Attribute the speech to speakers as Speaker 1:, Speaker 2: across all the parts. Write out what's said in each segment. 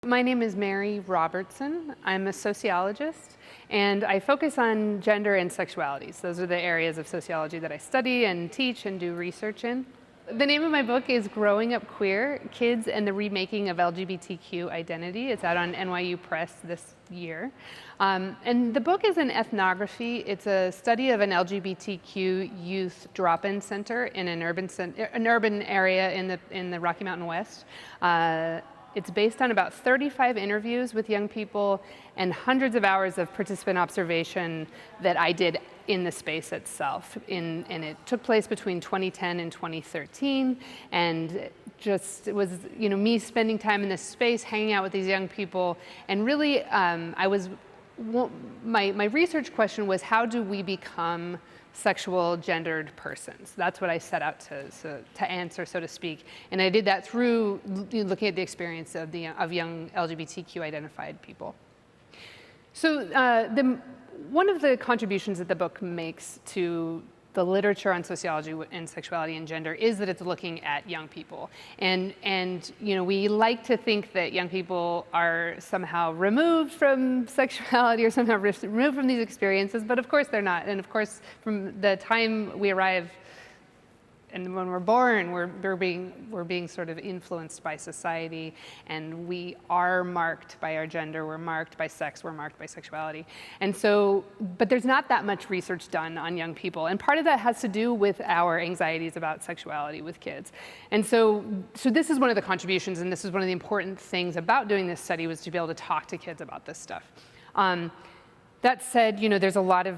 Speaker 1: My name is Mary Robertson. I'm a sociologist, and I focus on gender and sexualities. Those are the areas of sociology that I study and teach and do research in. The name of my book is Growing Up Queer: Kids and the Remaking of LGBTQ Identity. It's out on NYU Press this year. And the book is an ethnography. It's a study of an LGBTQ youth drop-in center in an urban area in the Rocky Mountain West. It's based on about 35 interviews with young people and hundreds of hours of participant observation that I did in the space itself. And it took place between 2010 and 2013. And it was me spending time in this space, hanging out with these young people. And really, my research question was, how do we become sexual gendered persons? That's what I set out to answer, so to speak. And I did that through looking at the experience of young LGBTQ identified people. So one of the contributions that the book makes to the literature on sociology and sexuality and gender is that it's looking at young people. And we like to think that young people are somehow removed from sexuality or somehow removed from these experiences, but of course they're not. And of course, from the time we arrive and when we're born, we're being sort of influenced by society, and we are marked by our gender, we're marked by sex, we're marked by sexuality. And so, but there's not that much research done on young people, and part of that has to do with our anxieties about sexuality with kids. And so this is one of the contributions, and this is one of the important things about doing this study, was to be able to talk to kids about this stuff. That said, there's a lot of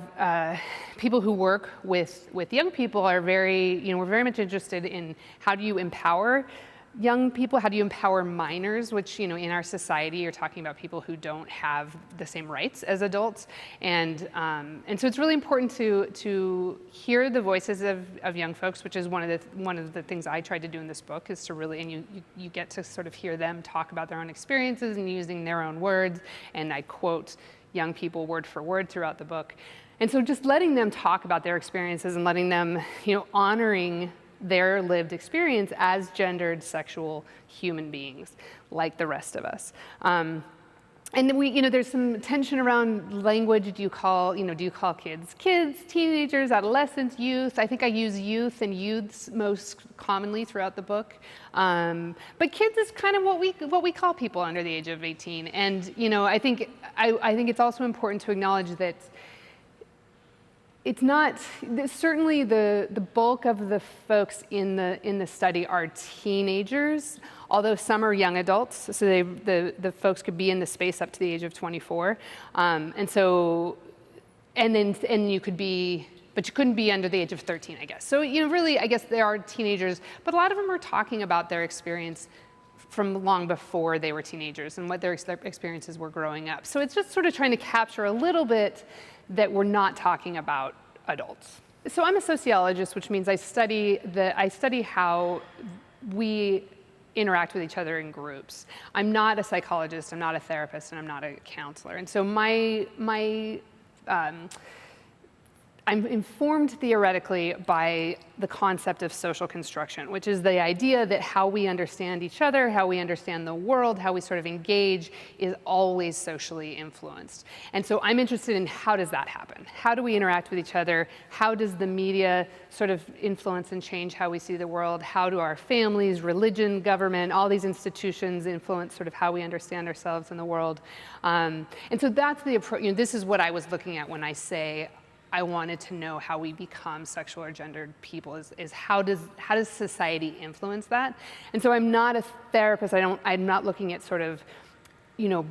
Speaker 1: people who work with young people are we're very much interested in how do you empower young people, how do you empower minors, which, in our society, you're talking about people who don't have the same rights as adults. And so it's really important to hear the voices of young folks, which is one of the things I tried to do in this book, is to really, and you get to sort of hear them talk about their own experiences and using their own words. And I quote young people word for word throughout the book. And so just letting them talk about their experiences and letting them, honoring their lived experience as gendered sexual human beings like the rest of us. And then there's some tension around language. Do you call kids, teenagers, adolescents, youth? I think I use youth and youths most commonly throughout the book. But kids is kind of what we call people under the age of 18. And I think it's also important to acknowledge that it's not, certainly the bulk of the folks in the study are teenagers, although some are young adults, so the folks could be in the space up to the age of 24. And you could be, but you couldn't be under the age of 13, I guess. So, really, I guess there are teenagers, but a lot of them are talking about their experience from long before they were teenagers and what their experiences were growing up. So it's just sort of trying to capture a little bit that we're not talking about adults. So I'm a sociologist, which means I study how we interact with each other in groups. I'm not a psychologist, I'm not a therapist, and I'm not a counselor. And so I'm informed theoretically by the concept of social construction, which is the idea that how we understand each other, how we understand the world, how we sort of engage is always socially influenced. And so I'm interested in, how does that happen? How do we interact with each other? How does the media sort of influence and change how we see the world? How do our families, religion, government, all these institutions influence sort of how we understand ourselves in the world? And so that's the approach. This is what I was looking at when I say I wanted to know how we become sexual or gendered people, is how does society influence that? And so I'm not a therapist. I'm not looking at sort of,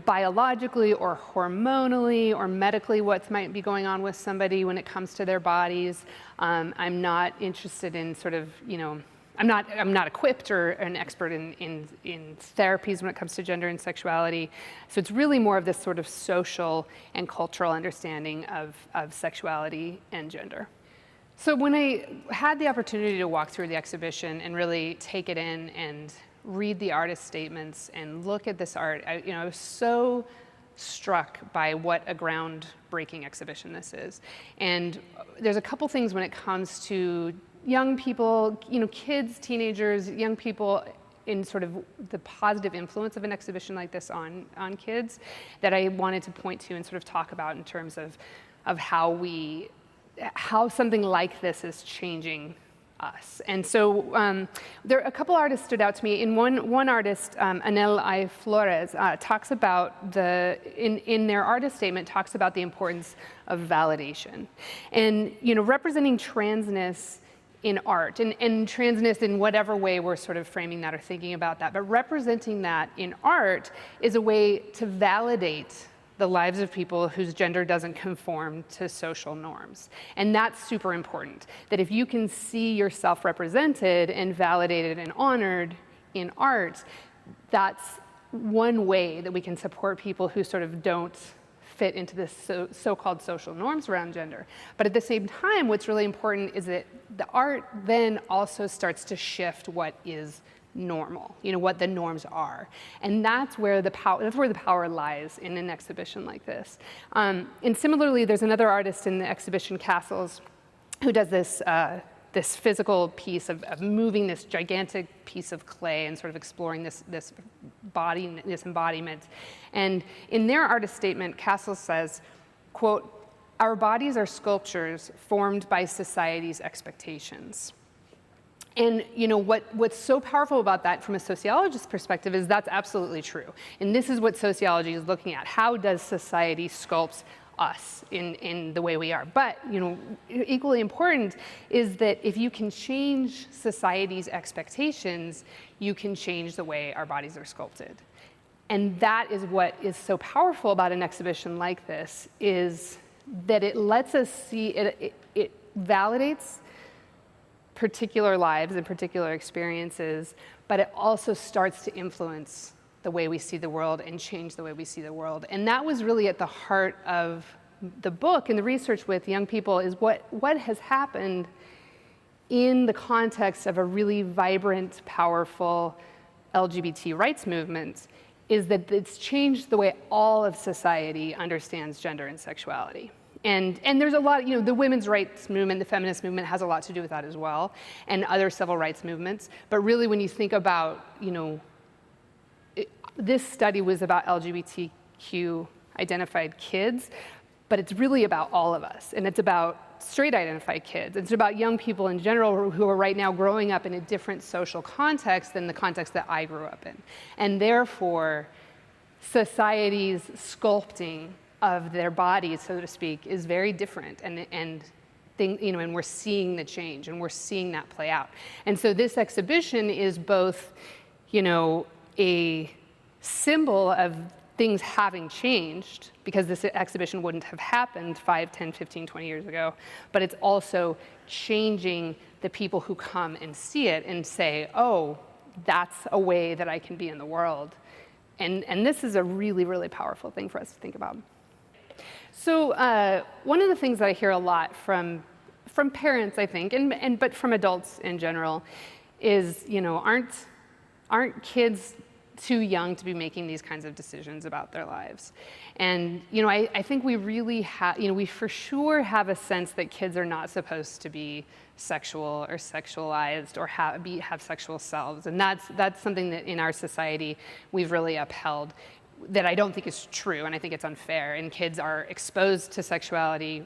Speaker 1: biologically or hormonally or medically what might be going on with somebody when it comes to their bodies. I'm not interested in sort of, I'm not equipped or an expert in therapies when it comes to gender and sexuality. So it's really more of this sort of social and cultural understanding of sexuality and gender. So when I had the opportunity to walk through the exhibition and really take it in and read the artist statements and look at this art, I was so struck by what a groundbreaking exhibition this is. And there's a couple things when it comes to young people, kids, teenagers, young people in sort of the positive influence of an exhibition like this on kids that I wanted to point to and sort of talk about in terms of how something like this is changing us. And so there a couple artists stood out to me. In one artist, Anel I. Flores, talks about in their artist statement, talks about the importance of validation. And, representing transness in art, and transness in whatever way we're sort of framing that or thinking about that, but representing that in art is a way to validate the lives of people whose gender doesn't conform to social norms. And that's super important, that if you can see yourself represented and validated and honored in art, that's one way that we can support people who sort of don't fit into this so-called social norms around gender. But at the same time, what's really important is that the art then also starts to shift what is normal, what the norms are. And that's where the power lies in an exhibition like this. And similarly, there's another artist in the exhibition, Castles, who does this physical piece of moving this gigantic piece of clay and sort of exploring this embodiment. And in their artist statement, Castles says, quote, "Our bodies are sculptures formed by society's expectations." And what's so powerful about that from a sociologist's perspective is that's absolutely true. And this is what sociology is looking at. How does society sculpt us in the way we are? But equally important is that if you can change society's expectations, you can change the way our bodies are sculpted. And that is what is so powerful about an exhibition like this, is that it lets us see, it validates particular lives and particular experiences, but it also starts to influence the way we see the world and change the way we see the world. And that was really at the heart of the book and the research with young people, is what has happened in the context of a really vibrant, powerful LGBT rights movement, is that it's changed the way all of society understands gender and sexuality. And there's a lot, the women's rights movement, the feminist movement has a lot to do with that as well, and other civil rights movements. But really, when you think about, this study was about LGBTQ identified kids, but it's really about all of us. And it's about straight identified kids. It's about young people in general who are right now growing up in a different social context than the context that I grew up in. And therefore, society's sculpting of their bodies, so to speak, is very different, and we're seeing the change, and we're seeing that play out. And so this exhibition is both, a symbol of things having changed, because this exhibition wouldn't have happened 5, 10, 15, 20 years ago, but it's also changing the people who come and see it and say, oh, that's a way that I can be in the world. And this is a really, really powerful thing for us to think about. So one of the things that I hear a lot from parents, I think, but from adults in general, is aren't kids too young to be making these kinds of decisions about their lives? And I think we really have, we for sure have a sense that kids are not supposed to be sexual or sexualized or have sexual selves, and that's something that in our society we've really upheld, that I don't think is true, and I think it's unfair. And kids are exposed to sexuality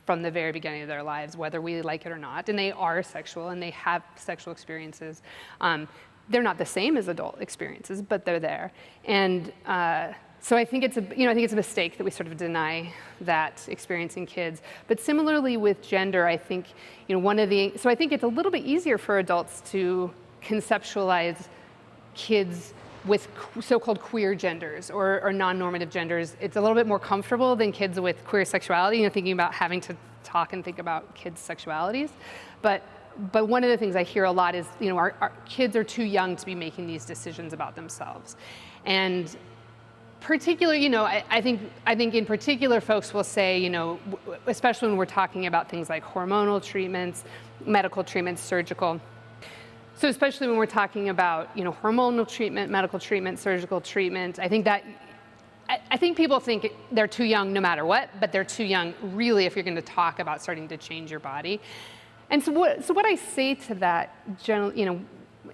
Speaker 1: from the very beginning of their lives, whether we like it or not, and they are sexual and they have sexual experiences. They're not the same as adult experiences, but they're there. And so I think it's a mistake that we sort of deny that experience in kids. But similarly with gender, I think so I think it's a little bit easier for adults to conceptualize kids with so-called queer genders or non-normative genders. It's a little bit more comfortable than kids with queer sexuality, thinking about having to talk and think about kids' sexualities. But one of the things I hear a lot is, our kids are too young to be making these decisions about themselves. And particularly, I think in particular folks will say, especially when we're talking about things like hormonal treatments, medical treatments, surgical. So especially when we're talking about, hormonal treatment, medical treatment, surgical treatment, I think people think they're too young no matter what, but they're too young really if you're going to talk about starting to change your body. And so what I say to that,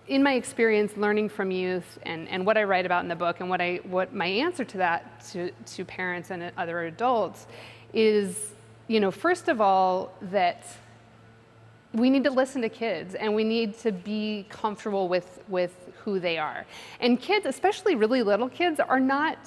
Speaker 1: in my experience learning from youth and what I write about in the book and what my answer to that to parents and other adults is, first of all, that we need to listen to kids and we need to be comfortable with who they are. And kids, especially really little kids, are not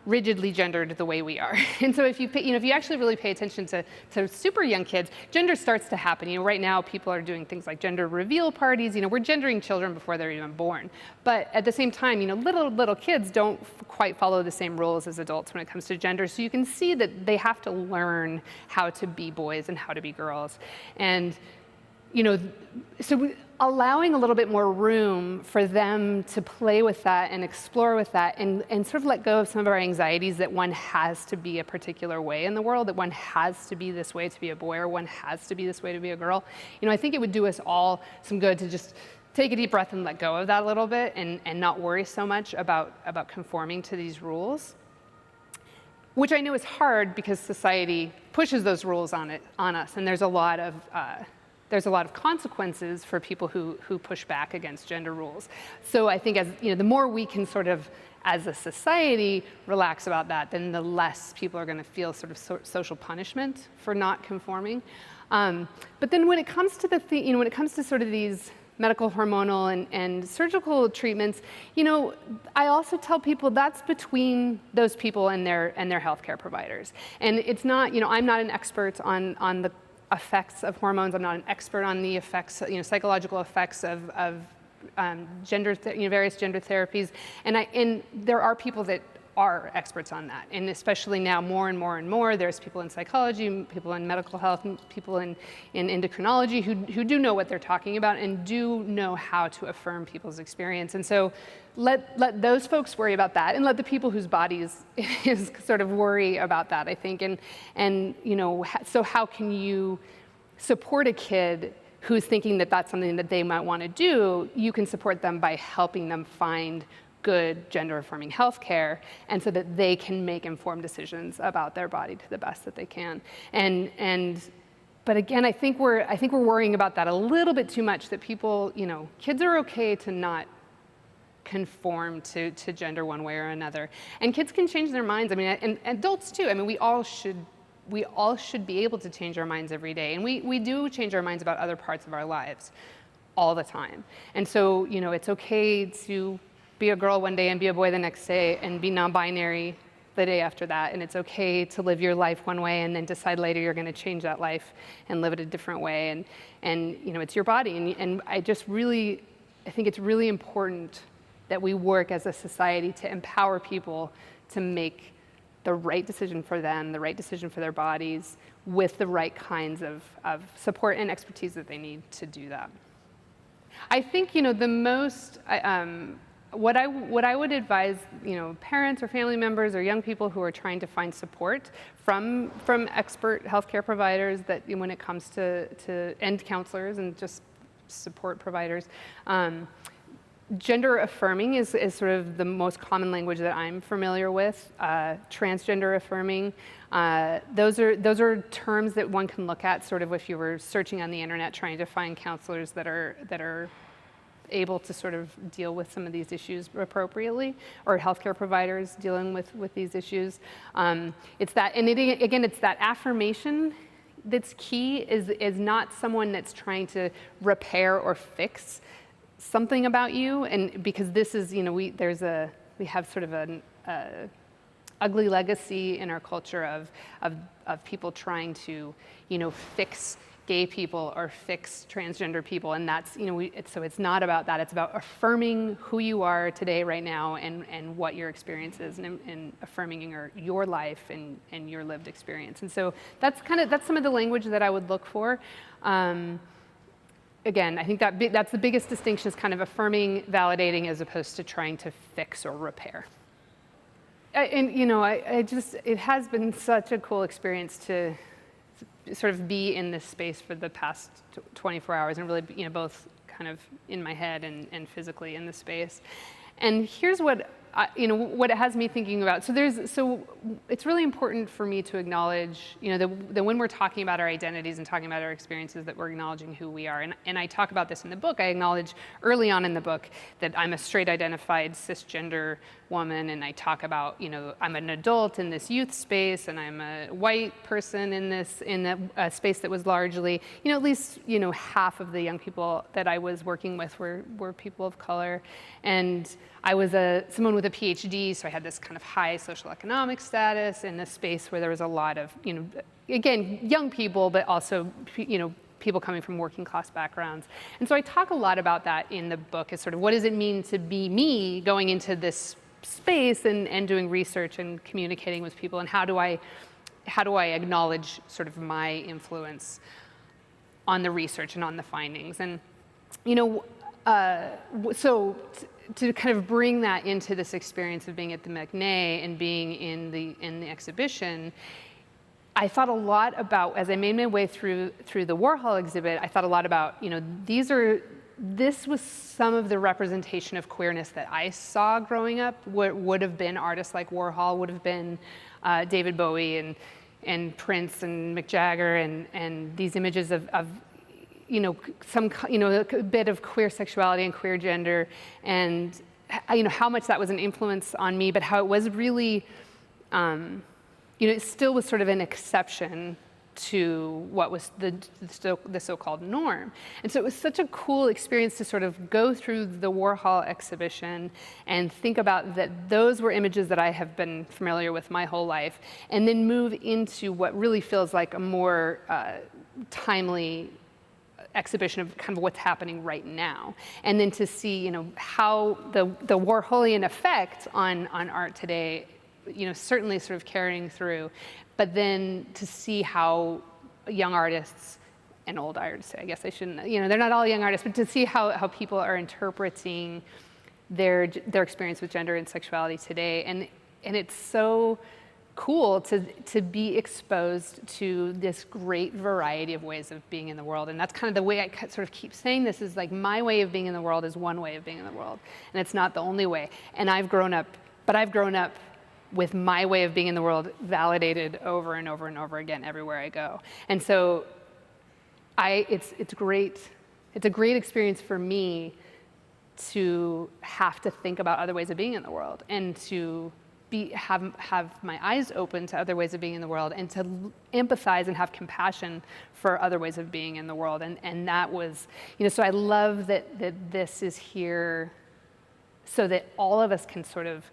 Speaker 1: rigidly gendered the way we are. And so if you actually really pay attention to super young kids, gender starts to happen. Right now people are doing things like gender reveal parties. We're gendering children before they're even born. But at the same time, little kids don't quite follow the same rules as adults when it comes to gender. So you can see that they have to learn how to be boys and how to be girls. And so allowing a little bit more room for them to play with that and explore with that and sort of let go of some of our anxieties that one has to be a particular way in the world, that one has to be this way to be a boy or one has to be this way to be a girl. I think it would do us all some good to just take a deep breath and let go of that a little bit and not worry so much about conforming to these rules, which I know is hard because society pushes those rules on us, and there's a lot of consequences for people who push back against gender rules. So I think the more we can sort of, as a society, relax about that, then the less people are going to feel sort of social punishment for not conforming. But then when it comes to when it comes to sort of these medical, hormonal, and surgical treatments, I also tell people that's between those people and their healthcare providers. And it's not, I'm not an expert on the effects of hormones. I'm not an expert on the effects, psychological effects of various gender therapies. And there are people that are experts on that. And especially now more and more, there's people in psychology, people in medical health, people in endocrinology who do know what they're talking about and do know how to affirm people's experience. And so let those folks worry about that and let the people whose bodies is sort of worry about that, I think. And so how can you support a kid who's thinking that that's something that they might want to do? You can support them by helping them find good gender-affirming healthcare, and so that they can make informed decisions about their body to the best that they can. But again, I think we're worrying about that a little bit too much. That people, kids are okay to not conform to gender one way or another, and kids can change their minds. And adults too. We all should be able to change our minds every day, and we do change our minds about other parts of our lives all the time. And so, it's okay to be a girl one day and be a boy the next day and be non-binary the day after that. And it's okay to live your life one way and then decide later you're going to change that life and live it a different way. And it's your body. And I think it's really important that we work as a society to empower people to make the right decision for them, the right decision for their bodies, with the right kinds of support and expertise that they need to do that. I think, the most, what I would advise, parents or family members or young people who are trying to find support from expert healthcare providers, that when it comes to and counselors and just support providers, gender affirming is sort of the most common language that I'm familiar with. Transgender affirming, those are terms that one can look at sort of if you were searching on the internet trying to find counselors that are able to sort of deal with some of these issues appropriately, or healthcare providers dealing with these issues. It's that, and it's that affirmation that's key, is not someone that's trying to repair or fix something about you, and because this is, we have sort of an ugly legacy in our culture of people trying to, fix gay people or fix transgender people, and that's, so it's not about that. It's about affirming who you are today, right now, and what your experience is, and affirming your life and your lived experience. And so that's some of the language that I would look for. Again, I think that's the biggest distinction, is kind of affirming, validating, as opposed to trying to fix or repair. It has been such a cool experience to sort of be in this space for the past 24 hours and really, both kind of in my head and physically in the space. And here's what what it has me thinking about. So it's really important for me to acknowledge, that when we're talking about our identities and talking about our experiences, that we're acknowledging who we are. And I talk about this in the book. I acknowledge early on in the book that I'm a straight identified cisgender woman, and I talk about, I'm an adult in this youth space, and I'm a white person in that space that was largely, at least, half of the young people that I was working with were people of color. And I was someone with a PhD, so I had this kind of high social economic status in this space where there was a lot of, again, young people, but also, people coming from working class backgrounds. And so I talk a lot about that in the book, as sort of what does it mean to be me going into this space and doing research and communicating with people, and how do I acknowledge sort of my influence on the research and on the findings. And, so to kind of bring that into this experience of being at the McNay and being in the exhibition, I thought a lot about, as I made my way through the Warhol exhibit, I thought a lot about, this was some of the representation of queerness that I saw growing up. What would have been artists like Warhol, would have been David Bowie and Prince and Mick Jagger, and these images of a bit of queer sexuality and queer gender, and how much that was an influence on me, but how it was really, it still was sort of an exception to what was the so-called norm. And so it was such a cool experience to sort of go through the Warhol exhibition and think about that those were images that I have been familiar with my whole life, and then move into what really feels like a more timely exhibition of kind of what's happening right now. And then to see, how the Warholian effect on art today, certainly sort of carrying through, but then to see how young artists and old artists, I guess I shouldn't, they're not all young artists, but to see how people are interpreting their experience with gender and sexuality today. And it's so cool to be exposed to this great variety of ways of being in the world. And that's kind of the way I sort of keep saying this, is like, my way of being in the world is one way of being in the world, and it's not the only way. And I've grown up with my way of being in the world validated over and over and over again everywhere I go. And so it's great. It's a great experience for me to have to think about other ways of being in the world, and to have my eyes open to other ways of being in the world, and to empathize and have compassion for other ways of being in the world. And that was, so I love that this is here so that all of us can sort of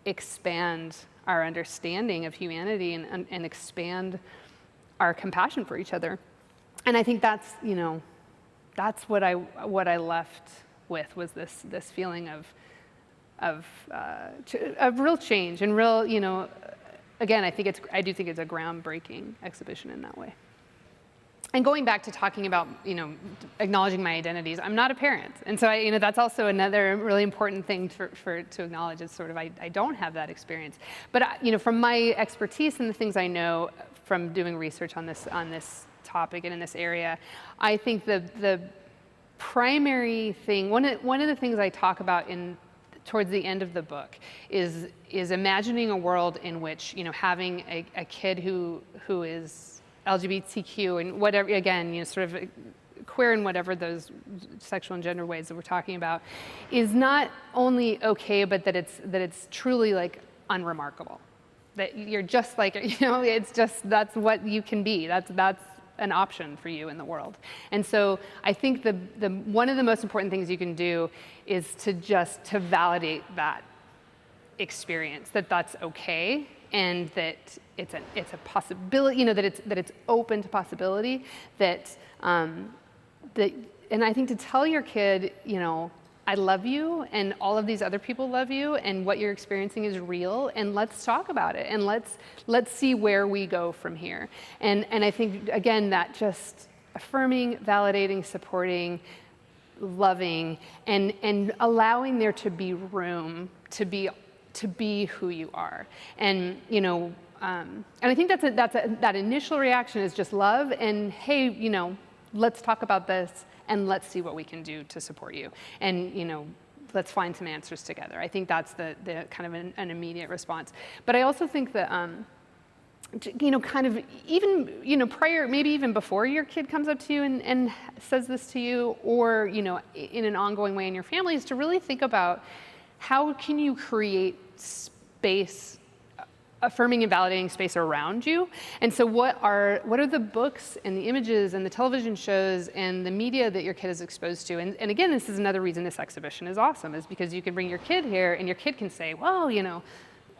Speaker 1: expand our understanding of humanity and expand our compassion for each other. And I think that's, that's what I left with, was this feeling of real change and real, again, I do think it's a groundbreaking exhibition in that way. And going back to talking about, acknowledging my identities, I'm not a parent. And so that's also another really important thing to acknowledge, is sort of, I don't have that experience. But, from my expertise and the things I know from doing research on this topic and in this area, I think the primary thing, one of the things I talk about towards the end of the book is imagining a world in which, having a kid who is LGBTQ and whatever, again, sort of queer in whatever those sexual and gender ways that we're talking about, is not only okay, but that it's truly like unremarkable. That you're just like, it's just, that's what you can be. That's an option for you in the world. And so I think the one of the most important things you can do is to validate that experience, that's okay, and that it's a possibility, that it's open to possibility, and I think to tell your kid, I love you, and all of these other people love you, and what you're experiencing is real, and let's talk about it, and let's see where we go from here. And I think, again, that just affirming, validating, supporting, loving, and allowing there to be room to be who you are. And and I think that initial reaction is just love, and hey, let's talk about this, and let's see what we can do to support you. And let's find some answers together. I think that's the kind of an immediate response. But I also think that, kind of even, prior, maybe even before your kid comes up to you and says this to you, or, in an ongoing way in your family, is to really think about how can you create space, affirming and validating space around you. And so what are the books and the images and the television shows and the media that your kid is exposed to? And again, this is another reason this exhibition is awesome, is because you can bring your kid here and your kid can say, well,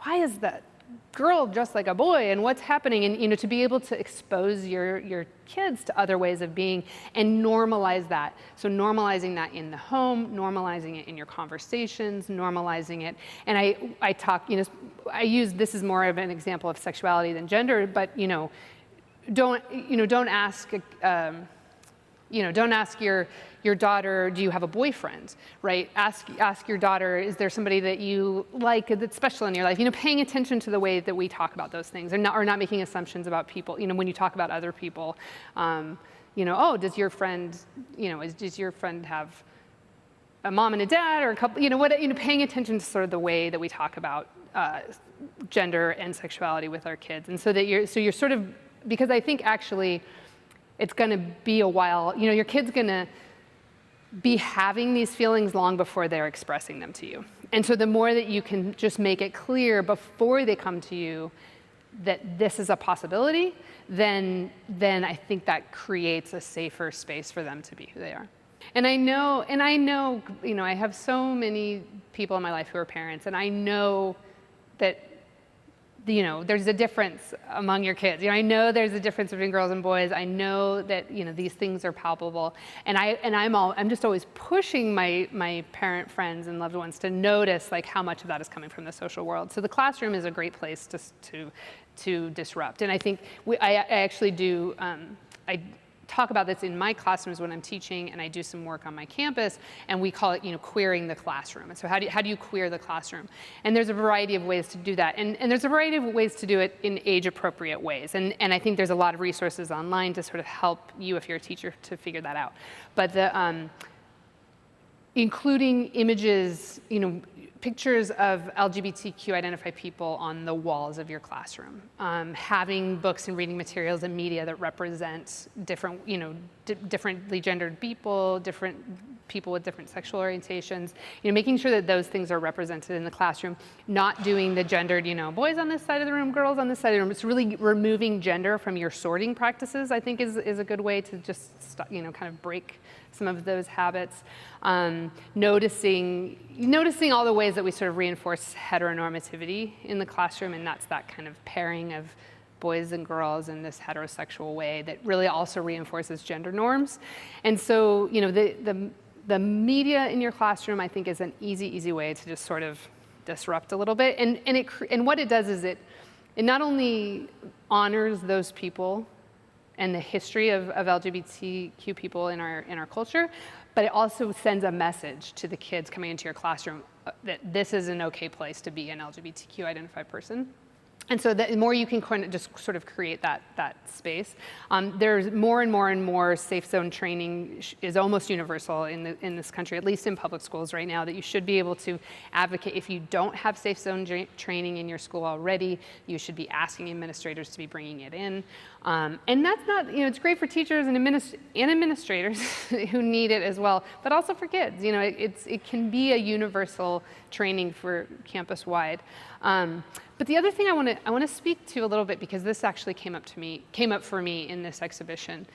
Speaker 1: why is that girl dressed like a boy and what's happening? And to be able to expose your kids to other ways of being and normalize that. So normalizing that in the home, normalizing it in your conversations, normalizing it. And I talk, I use, this is more of an example of sexuality than gender, but don't ask don't ask your daughter, do you have a boyfriend, right? Ask your daughter, is there somebody that you like that's special in your life? Paying attention to the way that we talk about those things, or not making assumptions about people. When you talk about other people, oh, does your friend have a mom and a dad, or a couple? Paying attention to sort of the way that we talk about gender and sexuality with our kids, and so you're sort of, because I think actually it's going to be a while. Your kid's going to be having these feelings long before they're expressing them to you. And so the more that you can just make it clear before they come to you that this is a possibility, then I think that creates a safer space for them to be who they are. And I know, I have so many people in my life who are parents, and I know that there's a difference among your kids. I know there's a difference between girls and boys. I know that these things are palpable, and I'm just always pushing my parent friends and loved ones to notice like how much of that is coming from the social world. So the classroom is a great place to disrupt, and I think I actually do. I talk about this in my classrooms when I'm teaching, and I do some work on my campus, and we call it, queering the classroom. And so how do you queer the classroom? And there's a variety of ways to do that, and there's a variety of ways to do it in age-appropriate ways. And I think there's a lot of resources online to sort of help you, if you're a teacher, to figure that out. But including images, pictures of LGBTQ identified people on the walls of your classroom, having books and reading materials and media that represent different, differently gendered people, different people with different sexual orientations, making sure that those things are represented in the classroom, not doing the gendered, boys on this side of the room, girls on this side of the room. It's really removing gender from your sorting practices, I think is a good way to just, kind of break some of those habits. Noticing all the ways that we sort of reinforce heteronormativity in the classroom, and that's that kind of pairing of boys and girls in this heterosexual way that really also reinforces gender norms. And so, the media in your classroom, I think, is an easy way to just sort of disrupt a little bit. And what it does is it not only honors those people and the history of LGBTQ people in our culture, but it also sends a message to the kids coming into your classroom that this is an okay place to be an LGBTQ identified person. And so the more you can kind of just sort of create that space, there's more and more safe zone training is almost universal in this country, at least in public schools right now, that you should be able to advocate. If you don't have safe zone training in your school already, you should be asking administrators to be bringing it in. And that's not, it's great for teachers and administrators who need it as well, but also for kids. It can be a universal training for campus-wide. But the other thing I want to speak to a little bit, because this actually came up for me in this exhibition.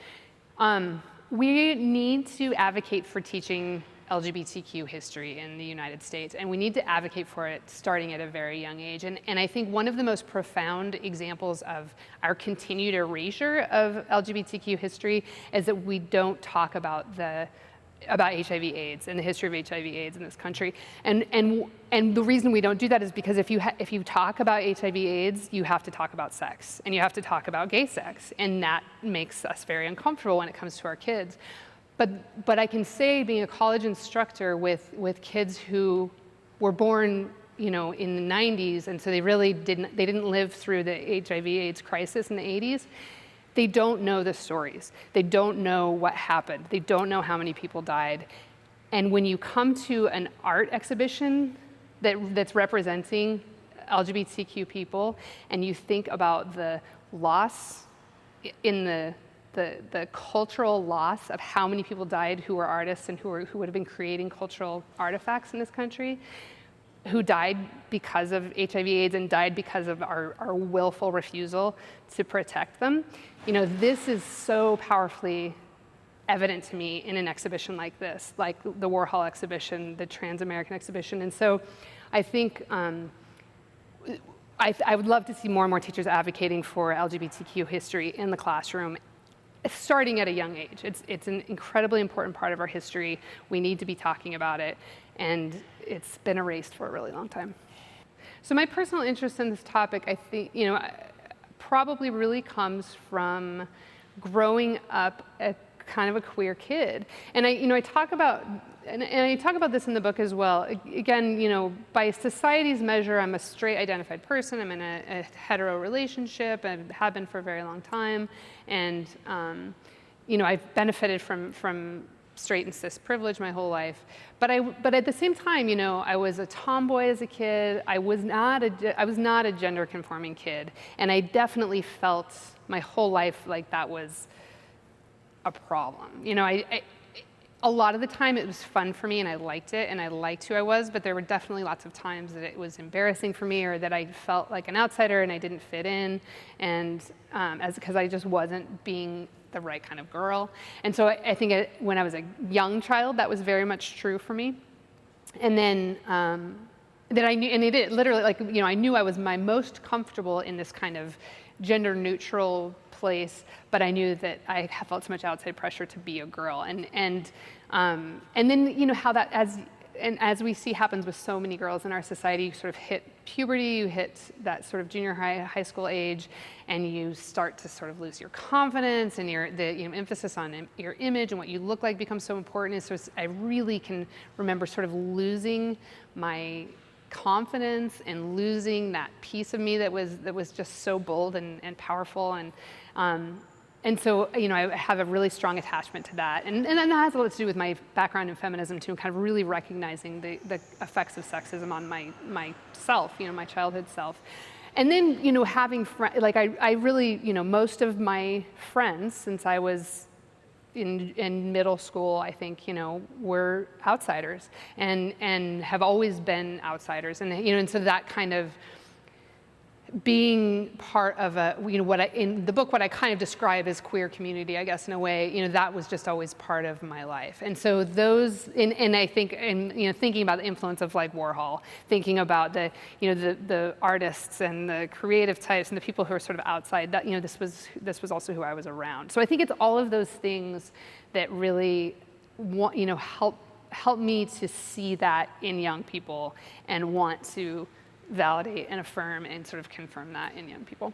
Speaker 1: We need to advocate for teaching LGBTQ history in the United States, and we need to advocate for it starting at a very young age. And I think one of the most profound examples of our continued erasure of LGBTQ history is that we don't talk about HIV/AIDS and the history of HIV/AIDS in this country. And the reason we don't do that is because if you talk about HIV/AIDS, you have to talk about sex, and you have to talk about gay sex, and that makes us very uncomfortable when it comes to our kids. But I can say, being a college instructor with kids who were born, in the 90s, and so they really didn't live through the HIV/AIDS crisis in the 80s. They don't know the stories. They don't know what happened. They don't know how many people died. And when you come to an art exhibition that's representing LGBTQ people, and you think about the loss in the cultural loss of how many people died who were artists and who would have been creating cultural artifacts in this country, who died because of HIV/AIDS and died because of our willful refusal to protect them. This is so powerfully evident to me in an exhibition like this, like the Warhol exhibition, the Transamerican exhibition. And so I think I would love to see more and more teachers advocating for LGBTQ history in the classroom, starting at a young age. It's an incredibly important part of our history. We need to be talking about it, and it's been erased for a really long time. So my personal interest in this topic, I think, probably really comes from growing up a kind of a queer kid. And I talk about this in the book as well. Again, by society's measure, I'm a straight identified person. I'm in a hetero relationship and have been for a very long time. And I've benefited from straight and cis privilege my whole life. But at the same time, I was a tomboy as a kid. I was not a gender conforming kid. And I definitely felt my whole life like that was a problem. A lot of the time it was fun for me and I liked it and I liked who I was, but there were definitely lots of times that it was embarrassing for me or that I felt like an outsider and I didn't fit in, and because I just wasn't being the right kind of girl. And so I think when I was a young child, that was very much true for me. And then that I knew, and it literally, I knew I was my most comfortable in this kind of gender neutral place, but I knew that I felt so much outside pressure to be a girl, and then how that as we see happens with so many girls in our society, you sort of hit puberty, you hit that sort of junior high school age, and you start to sort of lose your confidence, and the emphasis on your image and what you look like becomes so important. And so I really can remember sort of losing my confidence and losing that piece of me that was just so bold and powerful, and so I have a really strong attachment to that, and that has a lot to do with my background in feminism too, kind of really recognizing the effects of sexism on myself, my childhood self. And then having I really most of my friends since I was in middle school, I think, were outsiders and have always been outsiders. And so that kind of being part of in the book, what I kind of describe as queer community, I guess, in a way, that was just always part of my life. And so those, and I think, thinking about the influence of Warhol, thinking about the artists and the creative types and the people who are sort of outside, that, this was also who I was around. So I think it's all of those things that really help me to see that in young people and want to validate and affirm and sort of confirm that in young people.